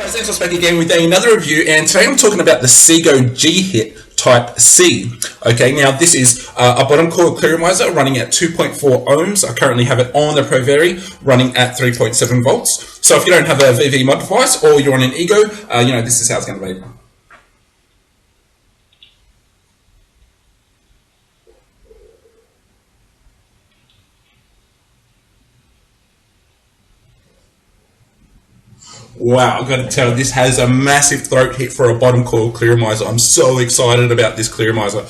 guys, ANTOSS back again with another review, and today I'm talking about the Seego G-Hit Type C. Okay, now this is a bottom coil clearomizer running at 2.4 ohms. I currently have it on the ProVeri running at 3.7 volts. So if you don't have a VV mod device or you're on an Ego, this is how it's going to be. Wow, I've got to tell, this has a massive throat hit for a bottom coil clearomizer. I'm so excited about this clearomizer.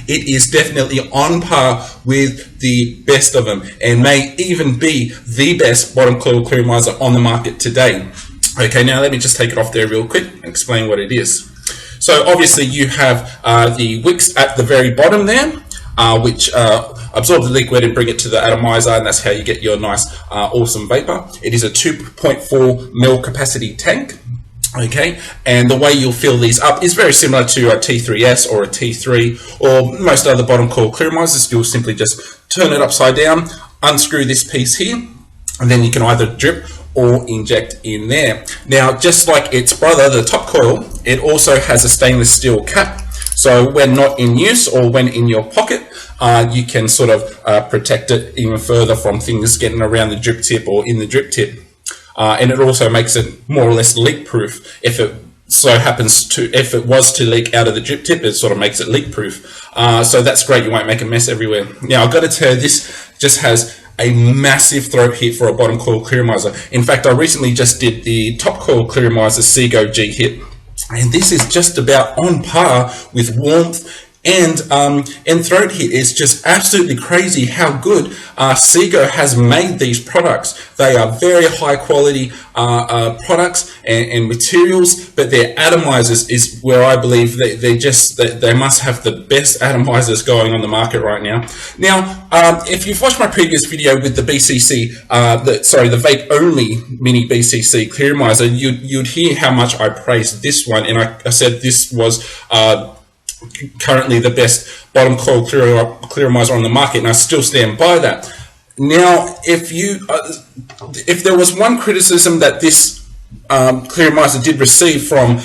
It is definitely on par with the best of them and may even be the best bottom coil clearomizer on the market today. Okay, now let me just take it off there real quick and explain what it is. So obviously you have the wicks at the very bottom there, which absorb the liquid and bring it to the atomizer, and that's how you get your nice awesome vapor. It is a 2.4 mil capacity tank. Okay, and the way you'll fill these up is very similar to a T3S or a T3 or most other bottom coil clearomizers. You'll simply just turn it upside down, unscrew this piece here, and then you can either drip or inject in there. Now, just like its brother, the top coil, it also has a stainless steel cap. So when not in use or when in your pocket, you can sort of protect it even further from things getting around the drip tip or in the drip tip. And it also makes it more or less leak proof. If it so happens to, if it was to leak out of the drip tip, it sort of makes it leak proof. So that's great, you won't make a mess everywhere. Now I've got to tell you, this just has a massive throat hit for a bottom coil clearomizer. In fact, I recently just did the top coil clearomizer Seego G-Hit. And this is just about on par with warmth and throat hit. It's just absolutely crazy how good Seego has made these products. They are very high quality products and materials, but their atomizers is where I believe they must have the best atomizers going on the market right now. Now, if you've watched my previous video with the BCC, the vape only mini BCC clearomizer, you'd hear how much I praised this one, and I said this was currently the best bottom coil clearomizer on the market, and I still stand by that. Now, if there was one criticism that this clearomizer did receive from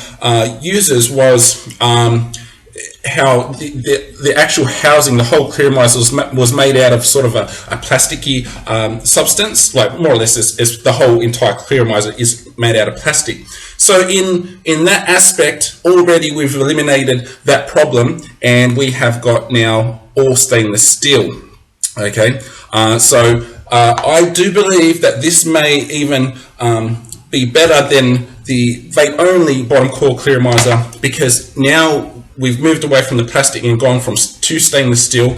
users was how the actual housing, the whole clearomizer was made out of sort of a plasticky substance, like more or less as the whole entire clearomizer is made out of plastic. So in that aspect, already we've eliminated that problem, and we have got now all stainless steel. Okay, so I do believe that this may even be better than the vape only bottom coil clearomizer, because now we've moved away from the plastic and gone to stainless steel.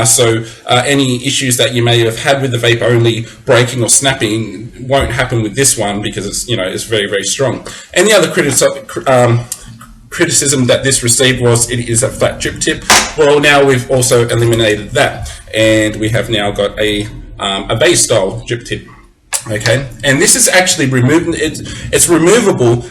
So any issues that you may have had with the vape only breaking or snapping won't happen with this one, because it's it's very, very strong. And the other criticism that this received was it is a flat drip tip. Well, now we've also eliminated that, and we have now got a base style drip tip. Okay, and this is actually removed. It's removable.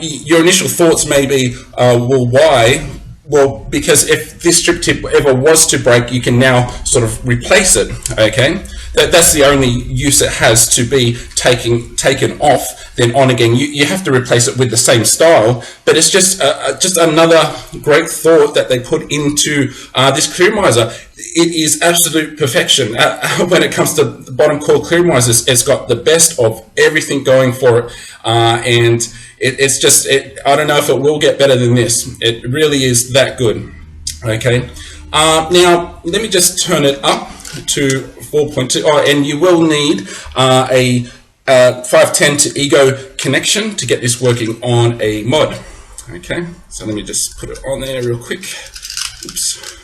Your initial thoughts may be, well, why? Well, because if this drip tip ever was to break, you can now sort of replace it. Okay, that's the only use it has, to be taken off, then on again. You have to replace it with the same style, but it's just another great thought that they put into this clearomizer. It is absolute perfection. When it comes to the bottom coil clearomizers, it's got the best of everything going for it, and it's just, I don't know if it will get better than this. It really is that good. Okay, now let me just turn it up to 4.2. Oh, and you will need a 510 to Ego connection to get this working on a mod. Okay, so let me just put it on there real quick. Oops.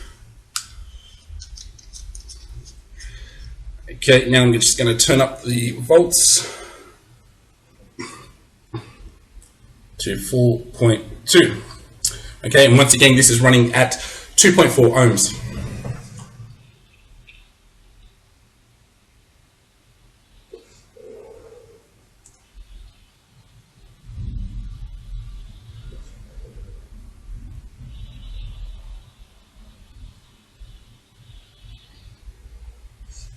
Okay, now I'm just going to turn up the volts to 4.2. Okay, and once again, this is running at 2.4 ohms.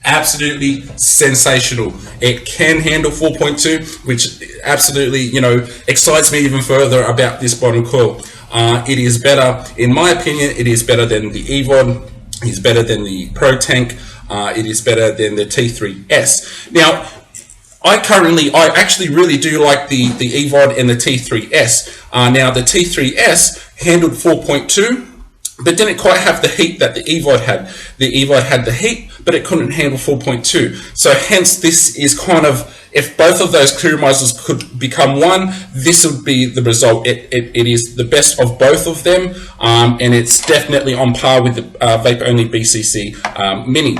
absolutely sensational. It can handle 4.2, which absolutely, you know, excites me even further about this bottom coil. It is better, in my opinion, it is better than the EVOD, it is better than the Pro Tank, it is better than the T3S. Now, I actually really do like the EVOD and the T3S. Now, the T3S handled 4.2, but didn't quite have the heat that the EVOD had. The EVOD had the heat, but it couldn't handle 4.2. So hence, this is kind of, if both of those clearomizers could become one, this would be the result. It is the best of both of them, and it's definitely on par with the vape-only BCC Mini.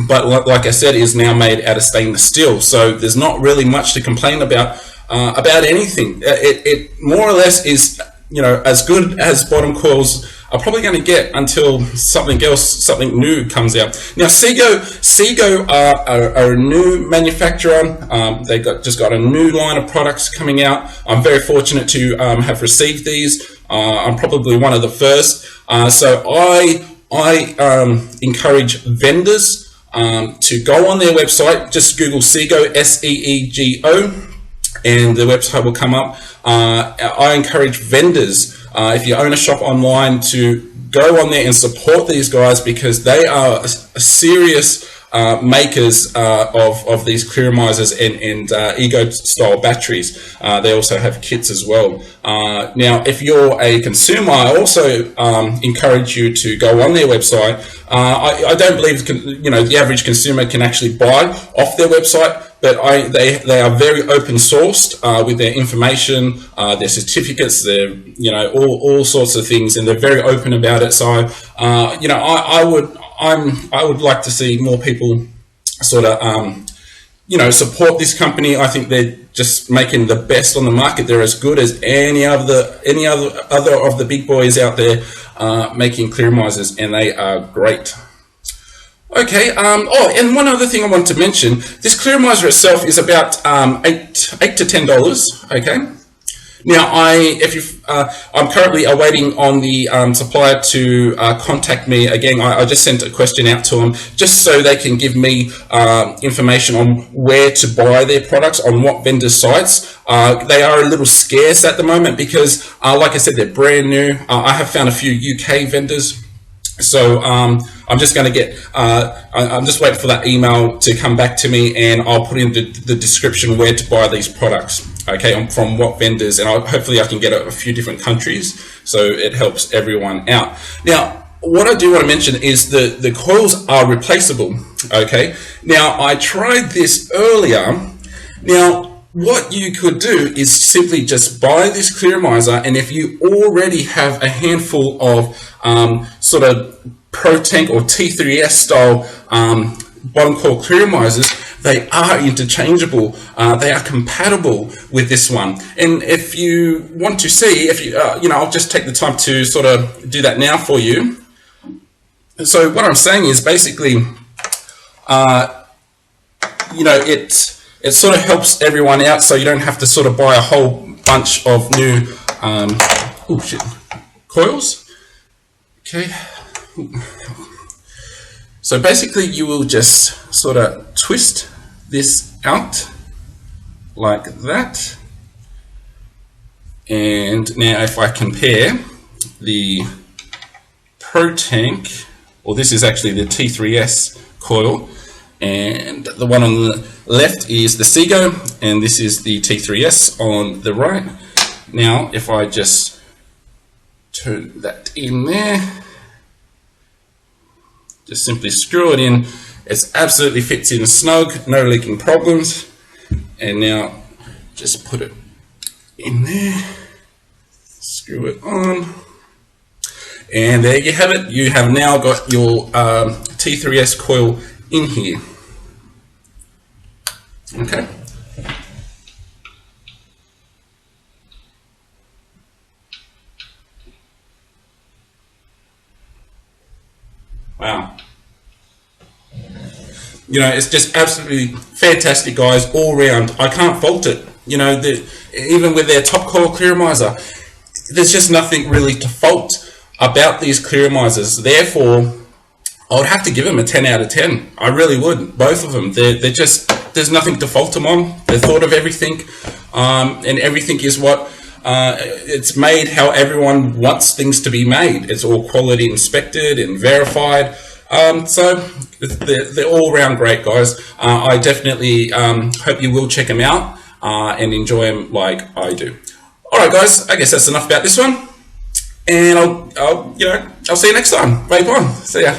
But like I said, it is now made out of stainless steel, so there's not really much to complain about anything. It more or less is, you know, as good as bottom coils are probably going to get until something new comes out. Now, Seego are a new manufacturer. They just got a new line of products coming out. I'm very fortunate to have received these. I'm probably one of the first. So I encourage vendors to go on their website. Just Google Seego, S-E-E-G-O, and the website will come up. I encourage vendors, if you own a shop online, to go on there and support these guys, because they are serious makers of these clearomizers and Ego style batteries. They also have kits as well. Now, if you're a consumer, I also encourage you to go on their website. I don't believe, you know, the average consumer can actually buy off their website, but they are very open sourced with their information, their certificates, their, you know, all sorts of things, and they're very open about it. So you know, I would like to see more people sort of you know, support this company. I think they're just making the best on the market. They're as good as any other of the big boys out there making clearomizers, and they are great. Okay, oh, and one other thing I want to mention, this clearomizer itself is about $8 to $10, okay? Now, I'm currently awaiting on the supplier to contact me again. I just sent a question out to them just so they can give me information on where to buy their products, on what vendor sites. They are a little scarce at the moment because, like I said, they're brand new. I have found a few UK vendors. So I'm just going to get, I'm just waiting for that email to come back to me, and I'll put in the description where to buy these products, okay, from what vendors, and hopefully I can get a few different countries, so it helps everyone out. Now, what I do want to mention is the coils are replaceable, okay? Now, I tried this earlier. Now, what you could do is simply just buy this clearomizer, and if you already have a handful of sort of Pro Tank or T3S style bottom coil clearomizers, they are interchangeable. They are compatible with this one. And if you want to see, if you you know, I'll just take the time to sort of do that now for you. So what I'm saying is basically, you know, it sort of helps everyone out, so you don't have to sort of buy a whole bunch of new coils. Okay. So basically you will just sort of twist this out like that. And now if I compare the Pro Tank, or this is actually the T3S coil, and the one on the left is the Seego, and this is the T3S on the right. Now, if I just turn that in there, just simply screw it in, it absolutely fits in snug, no leaking problems. And now, just put it in there, screw it on, and there you have it. You have now got your T3S coil in here. Okay. Wow. You know, it's just absolutely fantastic, guys, all round. I can't fault it. You know, even with their top coil clearomizer, there's just nothing really to fault about these clearomizers. Therefore, I would have to give them a 10 out of 10. I really would. Both of them. They're just, there's nothing to fault them on. They thought of everything, and everything is what it's made how everyone wants things to be made. It's all quality inspected and verified. So they're all around great, guys. I definitely hope you will check them out and enjoy them like I do. All right, guys. I guess that's enough about this one. And I'll see you next time. Vape on. See ya.